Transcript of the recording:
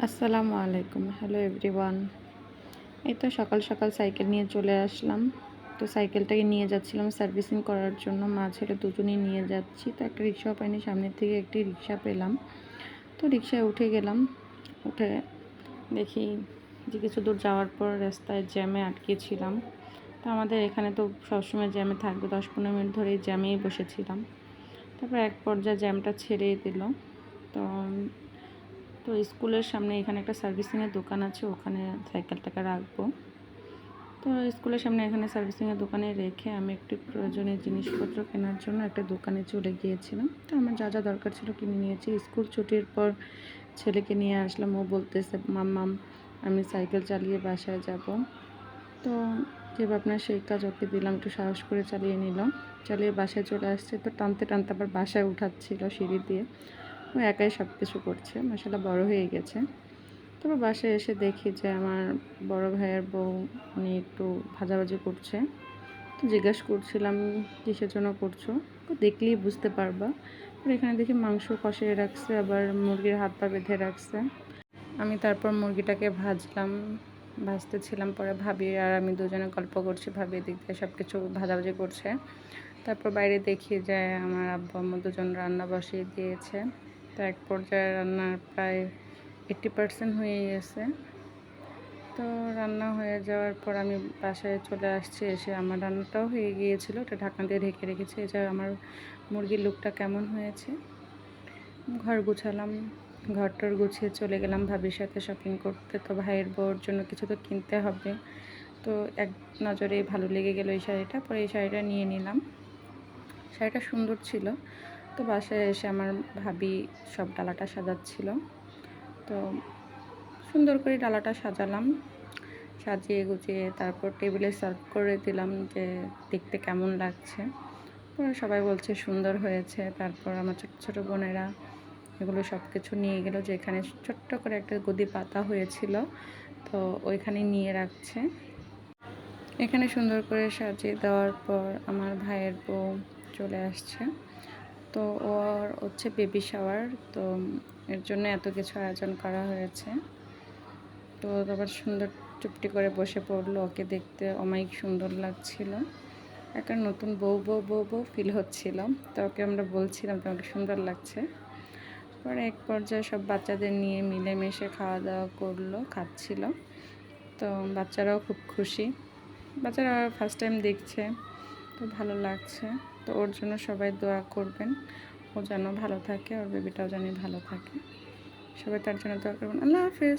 আসসালামু আলাইকুম, hello everyone. এই তো সকাল সকাল সাইকেল নিয়ে চলে আসলাম। তো সাইকেলটাকে নিয়ে যাচ্ছিলাম সার্ভিসিং করার জন্য। মা ছেলে দুজনেই নিয়ে যাচ্ছি। তো একটা রিক্সাও পাইনি, সামনের থেকে একটি রিক্সা পেলাম। তো রিক্সায় উঠে গেলাম। উঠে দেখি যে কিছু দূর যাওয়ার পর রাস্তায় জ্যামে আটকেছিলাম। তো আমাদের এখানে তো সবসময় জ্যামে থাকবে, 10-15 মিনিট ধরে এই জ্যামেই বসেছিলাম। তারপর এক পর্যায়ে জ্যামটা ছেড়ে দিল। তো তো স্কুলের সামনে এখানে একটা সার্ভিসিংয়ের দোকান আছে, ওখানে সাইকেলটাকে রাখবো। তো স্কুলের সামনে এখানে সার্ভিসিংয়ের দোকানে রেখে আমি একটু প্রয়োজনীয় জিনিসপত্র কেনার জন্য একটা দোকানে চলে গিয়েছিলাম। তো আমার যা যা দরকার ছিল কিনে নিয়েছি। স্কুল ছুটির পর ছেলেকে নিয়ে আসলাম। ও বলতেছে, মাম্মাম আমি সাইকেল চালিয়ে বাসায় যাব। তো যে আপনার সেই কাজ ওকে দিলাম, একটু সাহস করে চালিয়ে নিলাম। চালিয়ে বাসায় চলে আসছে। তো টানতে টানতে আবার বাসায় উঠাচ্ছিল সিঁড়ি দিয়ে। ও একাই সব কিছু করছে, মাশাআল্লাহ বড় হয়ে গেছে। তারপর বাসায় এসে দেখি যে আমার বড় ভাইয়ের বউ উনি একটু ভাজাভাজি করছে। তো জিজ্ঞাসা করছিলাম কিসের জন্য করছো, তো দেখলেই বুঝতে পারবা। আর এখানে দেখি মাংস কষিয়ে রাখছে, আবার মুরগির হাত পা বেঁধে রাখছে। আমি তারপর মুরগিটাকে ভাজতেছিলাম। পরে ভাবি আর আমি দুজনে গল্প করছি, ভাবি এদিক দিয়ে সব কিছু ভাজাভাজি করছে। তারপর বাইরে দেখি যে আমার আব্বু আম্মু দুজন রান্না বসিয়ে দিয়েছে। তো এক পর্যায়ে রান্নার প্রায় 80% হয়ে গেছে। তো রান্না হয়ে যাওয়ার পর আমি বাসায় চলে আসছি। এসে আমার রান্নাটাও হয়ে গিয়েছিল, এটা ঢাকনা দিয়ে ঢেকে রেখেছি। এছাড়া আমার মুরগির লুকটা কেমন হয়েছে। ঘর গুছালাম, ঘরটর গুছিয়ে চলে গেলাম ভাবির সাথে শপিং করতে। তো ভাইয়ের বউর জন্য কিছু তো কিনতে হবে। তো এক নজরেই ভালো লেগে গেল এই শাড়িটা। পরে এই শাড়িটা নিয়ে নিলাম। শাড়িটা সুন্দর ছিল। তো বাসায় এসে আমার ভাবি সব ডালাটা সাজাচ্ছিল। তো সুন্দর করে ডালাটা সাজালাম, সাজিয়ে গুছিয়ে তারপর টেবিলে সার্ভ করে দিলাম যে দেখতে কেমন লাগছে। পরে সবাই বলছে সুন্দর হয়েছে। তারপর আমার ছোটো ছোটো বোনেরা এগুলো সব কিছু নিয়ে গেলো, যে এখানে ছোট্ট করে একটা গদি পাতা হয়েছিল, তো ওইখানে নিয়ে রাখছে। এখানে সুন্দর করে সাজিয়ে দেওয়ার পর আমার ভাইয়ের বউ চলে আসছে। তো ওর হচ্ছে বেবি শাওয়ার, তো এর জন্য এত কিছু আয়োজন করা হয়েছে। তো আবার সুন্দর চুপটি করে বসে পড়লো, ওকে দেখতে অমায়িক সুন্দর লাগছিল। একটা নতুন বউ বউ বউ বউ ফিল হচ্ছিল। তো ওকে আমরা বলছিলাম তোমাকে সুন্দর লাগছে। পরে এক পর্যায়ে সব বাচ্চাদের নিয়ে মিলেমিশে খাওয়া দাওয়া করলো, খাচ্ছিল। তো বাচ্চারাও খুব খুশি, বাচ্চারা ফার্স্ট টাইম দেখছে, তো ভালো লাগছে। তো ওর জন্য সবাই দোয়া করবেন, ও যেন ভালো থাকে, ওর বেবিটাও যেন ভালো থাকে। সবাই তার জন্য দোয়া করবেন। আল্লাহ হাফেজ।